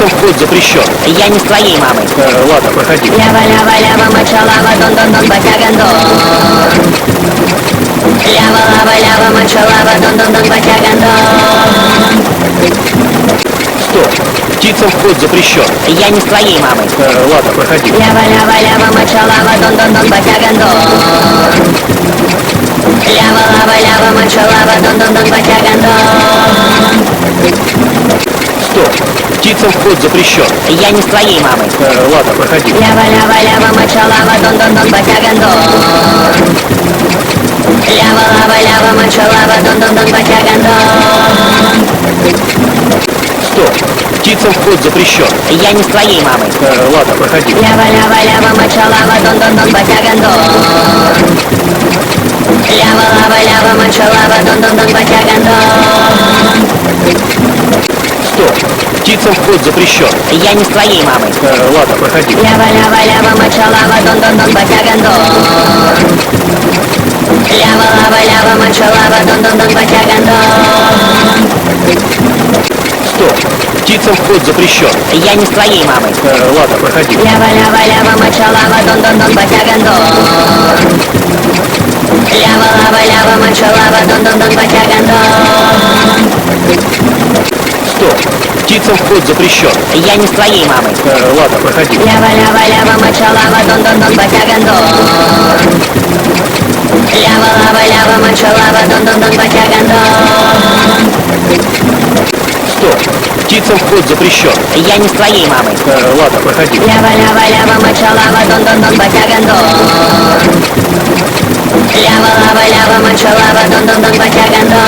Птицам вход запрещен. Я не с твоей мамой. Ладно, проходи. Лява-лява-лява, моча-лава, дон-дон-дон, батягандон. Лява-лава-лява, моча-лава, дон-дон-дон, батягандон. Стоп. Птицам вход запрещен. Я не с твоей мамой. Ладно, проходи. Лява-лява-лява, моча-лава, дон-дон-дон, батягандон. Лява-лава-лява, моча-лава, дон-дон-дон, батягандон. Стоп. Птицам вход запрещен. Я не с твоей мамой. Ладно, проходи. Лява-лява-лява, моча-лава, дон-дон-дон, батягандон. Лява-лава-лява, моча-лава, дон-дон-дон, батягандон. Стоп. Птицам вход запрещен. Я не с твоей мамой. Ладно, проходи. Лява-лява-лява, моча-лава, дон-дон-дон, батягандон. Лява-лава-лява, моча-лава, дон-дон-дон, батягандон. Стоп. Птицам вход запрещен. Я не с твоей мамой. Ладно, проходи. Лява-лява-лява, моча-лава, дон-дон-дон, батягандон. Лява-лава-лява, моча-лава, дон-дон-дон, батягандон. Стоп. Птицам вход запрещен. Я не с твоей мамой. Ладно, проходи. Лява-лява-лява, моча-лава, дон-дон-дон, батягандон. Лява-лава-лява, моча-лава, дон-дон-дон, батягандон. Стоп. Птицам вход запрещен. Я не с твоей мамой. Ладно, проходи. Лява-лява-лява, моча-лава, дон-дон-дон, батягандон. Лява-лава-лява, моча-лава, дон-дон-дон, батягандон. Стоп. Птицам вход запрещен. Я не с твоей мамой. Ладно, проходи. Лява-лява-лява, моча-лава, дон-дон-дон, батягандон. Лява-лава-лява, моча-лава, дон-дон-дон, батягандон.